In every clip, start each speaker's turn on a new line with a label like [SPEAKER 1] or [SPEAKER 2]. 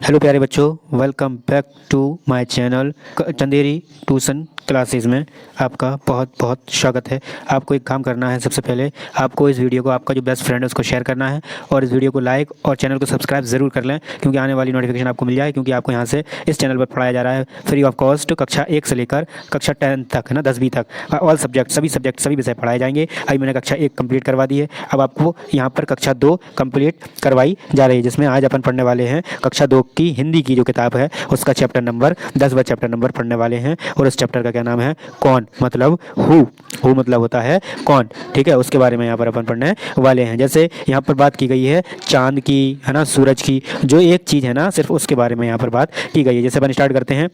[SPEAKER 1] Hello प्यारे बच्चों, welcome back to my channel Chanderi tuition classes में आपका बहुत बहुत स्वागत है। आपको एक काम करना है। सबसे पहले आपको इस वीडियो को आपका जो बेस्ट फ्रेंड है उसको शेयर करना है और इस वीडियो को लाइक और चैनल को सब्सक्राइब ज़रूर कर लें, क्योंकि आने वाली नोटिफिकेशन आपको मिल जाए। क्योंकि आपको यहाँ से इस चैनल पर पढ़ाया जा रहा है फ्री ऑफ कॉस्ट कक्षा 1 से लेकर कक्षा 10 तक, है ना, 10वीं तक ऑल सब्जेक्ट सभी विषय पढ़ाए जाएंगे। अभी मैंने कक्षा 1 कंप्लीट करवा दी है, अब आपको यहाँ पर कक्षा 2 कंप्लीट करवाई जा रही है, जिसमें आज अपन पढ़ने वाले हैं कक्षा 2 की हिंदी की जो किताब है उसका चैप्टर नंबर 10वां चैप्टर नंबर पढ़ने वाले हैं। और उस चैप्टर का क्या नाम है? कौन, मतलब हु मतलब होता है कौन। ठीक है, उसके बारे में यहाँ पर अपन पढ़ने वाले हैं। जैसे यहाँ पर बात की गई है चांद की, है ना, सूरज की, जो एक चीज़ है ना सिर्फ उसके बारे में यहाँ पर बात की गई है। जैसे अपन स्टार्ट करते हैं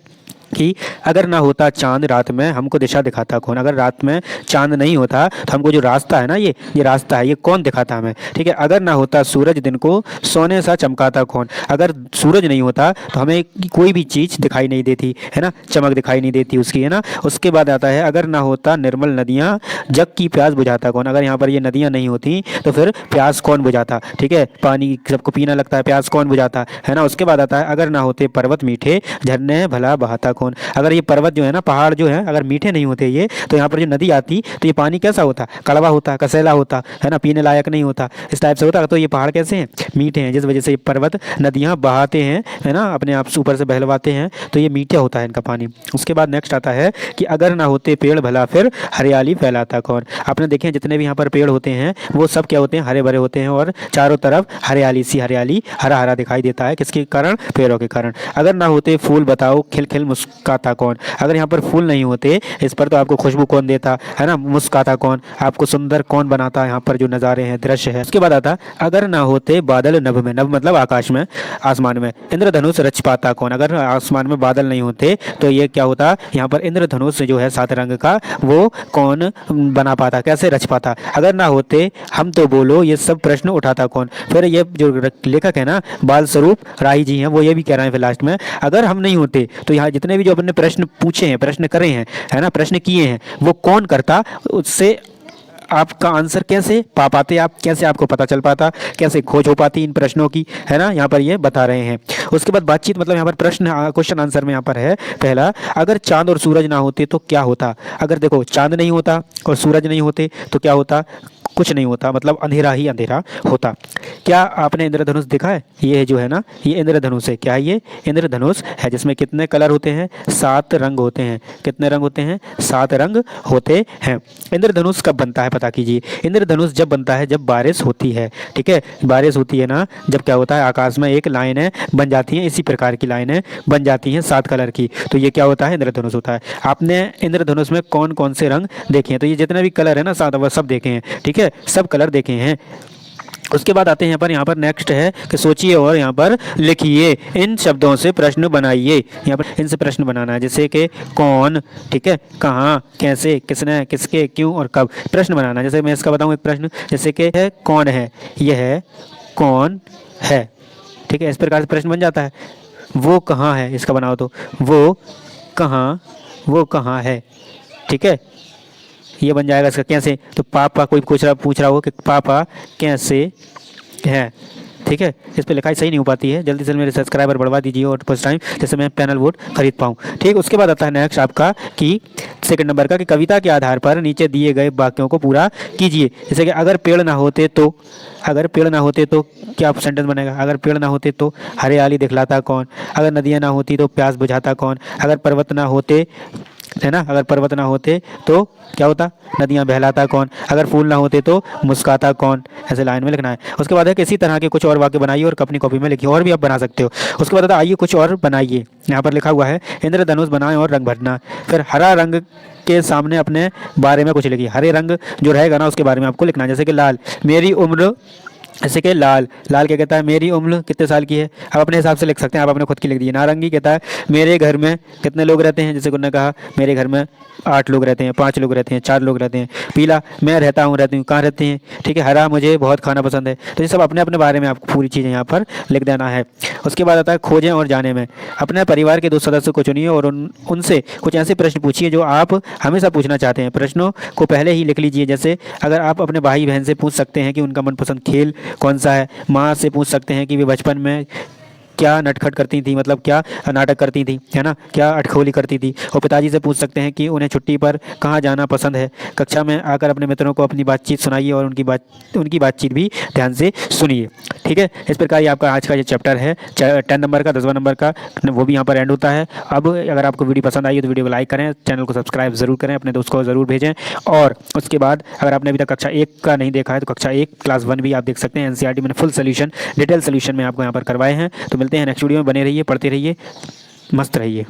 [SPEAKER 1] कि अगर ना होता चांद रात में हमको दिशा दिखाता कौन। अगर रात में चांद नहीं होता तो हमको जो रास्ता है ना, ये रास्ता है, ये कौन दिखाता हमें। ठीक है, अगर ना होता सूरज दिन को सोने सा चमकाता कौन। अगर सूरज नहीं होता तो हमें कोई भी चीज़ दिखाई नहीं देती, है ना, चमक दिखाई नहीं देती उसकी, है ना। उसके बाद आता है अगर ना होता निर्मल नदियाँ जग की प्यास बुझाता कौन। अगर यहाँ पर ये नदियाँ नहीं होती तो फिर प्यास कौन बुझाता। ठीक है, पानी सबको पीना लगता है, प्यास कौन बुझाता, है ना। उसके बाद आता है अगर ना होते पर्वत मीठे झरने भला बहाता कौन। अगर ये पर्वत जो है ना, पहाड़ जो है, अगर मीठे नहीं होते ये, तो यहाँ पर जो नदी आती तो ये पानी कैसा होता? कड़वा होता, कसैला होता, है ना, पीने लायक नहीं होता, इस टाइप से होता। तो ये पहाड़ कैसे हैं? मीठे हैं, जिस वजह से ये पर्वत नदियाँ बहाते हैं, है ना, अपने आप से ऊपर से बहलवाते हैं, तो ये मीठा होता है इनका पानी। उसके बाद नेक्स्ट आता है कि अगर ना होते पेड़ भला फिर हरियाली फैलाता कौन। आपने देखे हैं जितने भी यहाँ पर पेड़ होते हैं वो सब क्या होते हैं? हरे भरे होते हैं और चारों तरफ हरियाली सी हरियाली, हरा हरा दिखाई देता है। किसके कारण? पेड़ों के कारण। अगर ना होते फूल बताओ खिल खिल मुस्काता कौन। अगर यहाँ पर फूल नहीं होते इस पर तो आपको खुशबू कौन देता, है ना, मुस्काता कौन, आपको सुंदर कौन बनाता, यहाँ पर जो नज़ारे हैं, दृश्य है। उसके बाद आता अगर ना होते बादल नभ में, नभ मतलब आकाश में, आसमान में, इंद्रधनुष रच पाता कौन। अगर आसमान में बादल नहीं होते तो ये क्या होता? यहाँ पर इंद्रधनुष जो है 7 रंग का वो कौन बना पाता, कैसे रच पाता। अगर ना होते हम तो बोलो ये सब प्रश्न उठाता कौन। फिर ये जो लेखक है ना बाल स्वरूप राही जी हैं, वो ये भी कह रहे हैं फिर लास्ट में अगर हम नहीं होते तो यहाँ जितने भी जो अपने प्रश्न पूछे हैं, प्रश्न करे हैं, है ना, प्रश्न किए हैं, वो कौन करता। उससे आपका आंसर कैसे पा पाते आप, कैसे आपको पता चल पाता, कैसे खोज हो पाती इन प्रश्नों की, है ना, यहाँ पर ये बता रहे हैं। उसके बाद बातचीत मतलब यहाँ पर प्रश्न क्वेश्चन आंसर में यहाँ पर है पहला, अगर चांद और सूरज ना होते तो क्या होता। अगर देखो चांद नहीं होता और सूरज नहीं होते तो क्या होता? कुछ नहीं होता, मतलब अंधेरा ही अंधेरा होता। क्या आपने इंद्रधनुष देखा है? ये जो है ना, ये इंद्रधनुष है। क्या है ये? इंद्रधनुष है, जिसमें कितने कलर होते हैं? 7 रंग होते हैं। कितने रंग होते हैं? 7 रंग होते हैं। इंद्रधनुष कब बनता है पता कीजिए। इंद्रधनुष जब बनता है जब बारिश होती है। ठीक है, बारिश होती है ना, जब क्या होता है आकाश में एक लाइनें बन जाती हैं, इसी प्रकार की लाइनें बन जाती हैं 7 कलर की, तो ये क्या होता है? इंद्रधनुष होता है। आपने इंद्रधनुष में कौन कौन से रंग देखे हैं? तो ये जितने भी कलर है ना 7, वह सब देखे हैं। ठीक है, सब कलर देखे हैं। उसके बाद आते हैं यहाँ पर नेक्स्ट है कि सोचिए और यहाँ पर लिखिए, इन शब्दों से प्रश्न बनाइए। यहाँ पर इनसे प्रश्न बनाना है, जैसे कि कौन, ठीक है, कहाँ, कैसे, किसने, किसके, क्यों और कब, प्रश्न बनाना है। जैसे मैं इसका बताऊँ एक प्रश्न, जैसे कि है कौन है, यह है कौन है। ठीक है, इस प्रकार से प्रश्न बन जाता है। वो कहाँ है, इसका बनाओ तो वो कहाँ है। ठीक है, ये बन जाएगा इसका कैसे। तो पापा कोई पूछ रहा हो कि पापा कैसे है। ठीक है, इस पर लिखाई सही नहीं हो पाती है, जल्दी से मेरे सब्सक्राइबर बढ़वा दीजिए और फर्स्ट टाइम जैसे मैं पैनल वोट खरीद पाऊँ। ठीक, उसके बाद आता है नेक्स्ट आपका कि सेकंड नंबर का कि कविता के आधार पर नीचे दिए गए वाक्यों को पूरा कीजिए। जैसे कि अगर पेड़ ना होते तो, अगर पेड़ ना होते तो क्या सेंटेंस बनेगा? अगर पेड़ ना होते तो हरियाली दिखलाता कौन। अगर नदियाँ ना होती तो प्यास बुझाता कौन। अगर पर्वत ना होते, है ना, अगर पर्वत ना होते तो क्या होता? नदियाँ बहलाता कौन। अगर फूल ना होते तो मुस्काता कौन। ऐसे लाइन में लिखना है। उसके बाद है किसी तरह के कुछ और वाक्य बनाइए और अपनी कॉपी में लिखिए, और भी आप बना सकते हो। उसके बाद आइए कुछ और बनाइए। यहाँ पर लिखा हुआ है इंद्रधनुष बनाएं और रंग भरना। फिर हरा रंग के सामने अपने बारे में कुछ लिखिए। हरे रंग जो रहेगा ना उसके बारे में आपको लिखना है। जैसे कि लाल, मेरी उम्र, जैसे कि लाल, लाल क्या कहता है? मेरी उम्र कितने साल की है, आप अपने हिसाब से लिख सकते हैं, आप अपने खुद की लिख दीजिए। नारंगी कहता है मेरे घर में कितने लोग रहते हैं, जैसे उन्होंने कहा मेरे घर में 8 लोग रहते हैं, 5 लोग रहते हैं, 4 लोग रहते हैं। पीला, मैं रहती हूँ, कहाँ रहते हैं। ठीक है, हरा, मुझे बहुत खाना पसंद है। तो ये सब अपने अपने बारे में आपको पूरी चीज़ें यहाँ पर लिख देना है। उसके बाद आता है खोजें और जाने में। अपने परिवार के 2 सदस्यों को चुनिए और उनसे कुछ ऐसे प्रश्न पूछिए जो आप हमेशा पूछना चाहते हैं। प्रश्नों को पहले ही लिख लीजिए। जैसे अगर आप अपने भाई बहन से पूछ सकते हैं कि उनका मनपसंद खेल कौन सा है, माँ से पूछ सकते हैं कि वे बचपन में क्या नटखट करती थी, मतलब क्या नाटक करती थी, है ना, क्या अटखोली करती थी। और पिताजी से पूछ सकते हैं कि उन्हें छुट्टी पर कहाँ जाना पसंद है। कक्षा में आकर अपने मित्रों को अपनी बातचीत सुनाइए और उनकी बातचीत भी ध्यान से सुनिए। ठीक है, इस प्रकार ये आपका आज का ये चैप्टर है 10 नंबर का, 10वां नंबर का, वो भी यहाँ पर एंड होता है। अब अगर आपको वीडियो पसंद आई है तो वीडियो को लाइक करें, चैनल को सब्सक्राइब जरूर करें, अपने दोस्त को जरूर भेजें। और उसके बाद अगर आपने अभी तक कक्षा 1 का नहीं देखा है तो कक्षा 1 क्लास 1 भी आप देख सकते हैं। एनसीईआरटी मैंने फुल सोल्यूशन, डिटेल सोल्यूशन में आपको यहाँ पर करवाए हैं। तो मिलते हैं नेक्स्ट वीडियो में, बने रहिए, पढ़ते रहिए, मस्त रहिए।